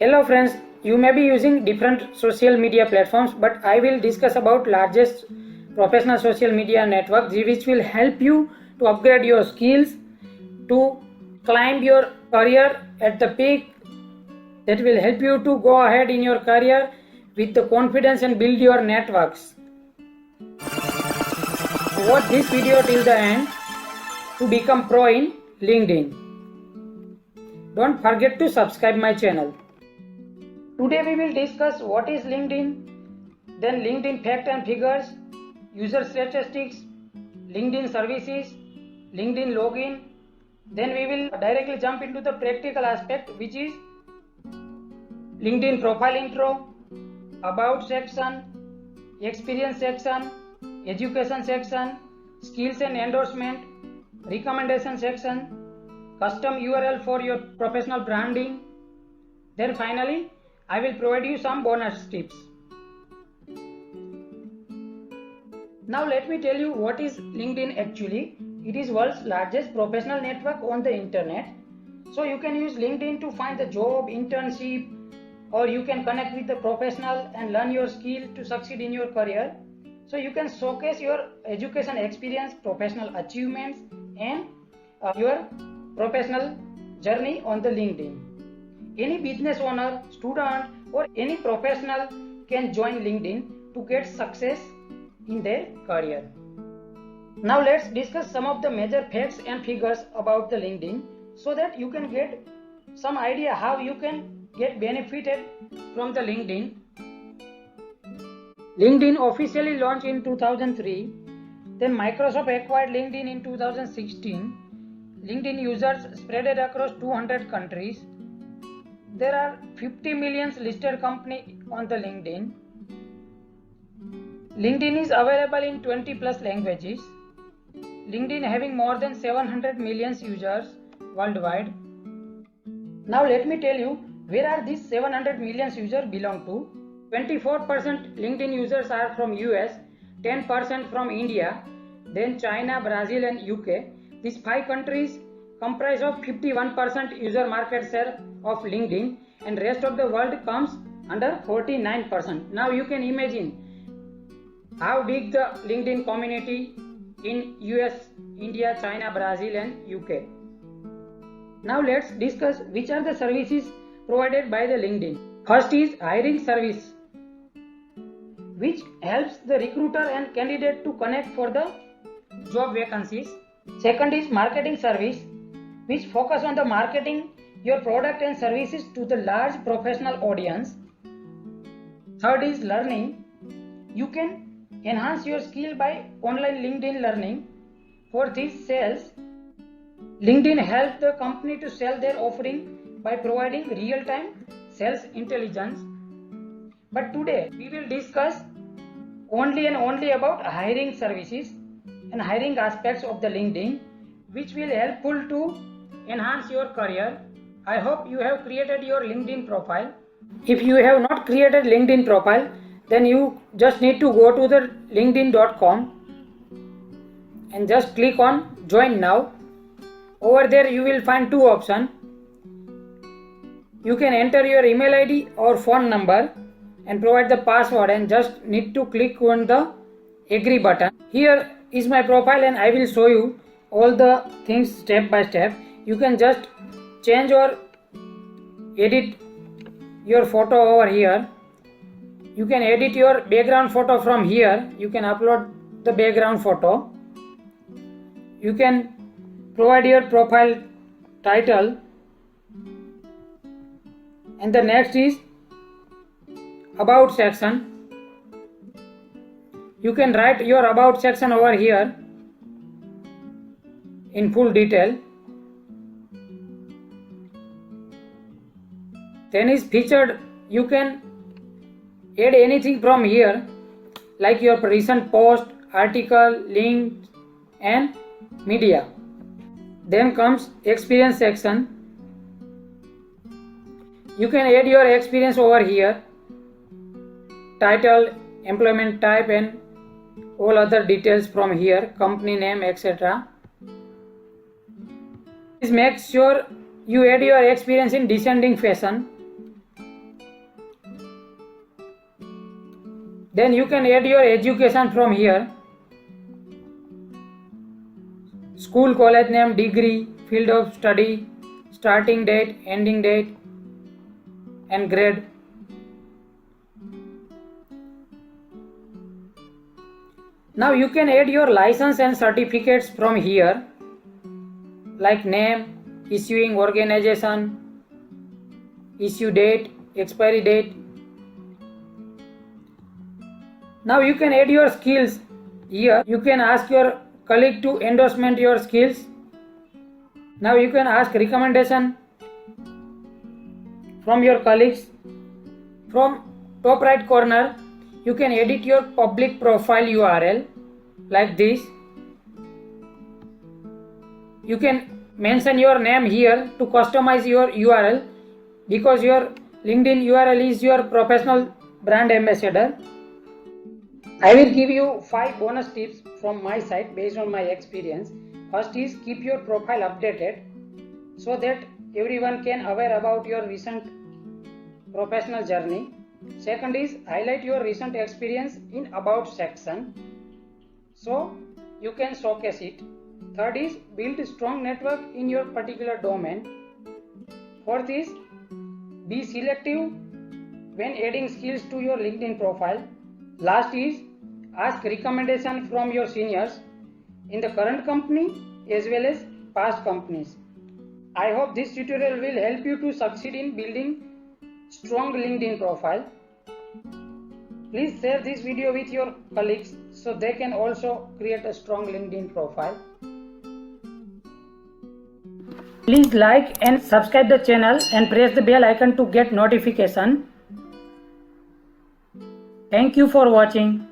Hello friends, you may be using different social media platforms, but I will discuss about largest professional social media network which will help you to upgrade your skills, to climb your career at the peak, that will help you to go ahead in your career with the confidence and build your networks. Watch this video till the end to become pro in LinkedIn. Don't forget to subscribe my channel. Today we will discuss what is LinkedIn, then LinkedIn fact and figures, user statistics, LinkedIn services, LinkedIn login. Then we will directly jump into the practical aspect, which is LinkedIn profile intro, about section, experience section, education section, skills and endorsement, recommendation section, custom URL for your professional branding. Then finally I will provide you some bonus tips. Now let me tell you what is LinkedIn actually. It is world's largest professional network on the internet. So you can use LinkedIn to find the job, internship, or you can connect with the professional and learn your skill to succeed in your career. So you can showcase your education experience, professional achievements, and your professional journey on the LinkedIn. Any business owner, student, or any professional can join LinkedIn to get success in their career. Now let's discuss some of the major facts and figures about the LinkedIn so that you can get some idea how you can get benefited from the LinkedIn. LinkedIn officially launched in 2003. Then Microsoft acquired LinkedIn in 2016. LinkedIn users spread across 200 countries. There are 50 million listed companies on the LinkedIn. LinkedIn is available in 20 plus languages. LinkedIn having more than 700 million users worldwide. Now let me tell you where are these 700 million users belong to. 24% LinkedIn users are from US, 10% from India, then China, Brazil and UK. These 5 countries comprise of 51% user market share of LinkedIn, and rest of the world comes under 49%. Now you can imagine how big the LinkedIn community in US, India, China, Brazil and UK. Now let's discuss which are the services provided by the LinkedIn. First is hiring service, which helps the recruiter and candidate to connect for the job vacancies. Second is marketing service, which focus on the marketing your product and services to the large professional audience. Third is learning. You can enhance your skill by online LinkedIn learning. Fourth is sales. LinkedIn helps the company to sell their offering by providing real-time sales intelligence. But today we will discuss only and only about hiring services and hiring aspects of the LinkedIn, which will helpful to enhance your career. I hope you have created your LinkedIn profile. If you have not created LinkedIn profile, then you just need to go to the linkedin.com and just click on join now. Over there you will find two options. You can enter your email ID or phone number and provide the password, and just need to click on the agree button. Here is my profile and I will show you all the things step by step. You can just change or edit your photo over here. You can edit your background photo from here. You can upload the background photo. You can provide your profile title, and the next is about section. You can write your about section over here in full detail. Then is featured. You can add anything from here, like your recent post, article, link and media. Then comes experience section. You can add your experience over here, title, employment type and all other details from here, company name, etc. Please make sure you add your experience in descending fashion. Then you can add your education from here. School, college name, degree, field of study, starting date, ending date, and grade. Now you can add your license and certificates from here, like name, issuing organization, issue date, expiry date. Now you can add your skills here. You can ask your colleague to endorsement your skills. Now you can ask recommendation from your colleagues. From top right corner, you can edit your public profile URL like this. You can mention your name here to customize your URL, because your LinkedIn URL is your professional brand ambassador. I will give you 5 bonus tips from my side based on my experience. First is keep your profile updated so that everyone can aware about your recent professional journey. Second is highlight your recent experience in about section so you can showcase it. Third is build a strong network in your particular domain. Fourth is be selective when adding skills to your LinkedIn profile. Last is ask recommendation from your seniors in the current company as well as past companies. I hope this tutorial will help you to succeed in building strong LinkedIn profile. Please share this video with your colleagues so they can also create a strong LinkedIn profile. Please like and subscribe the channel and press the bell icon to get notification. Thank you for watching.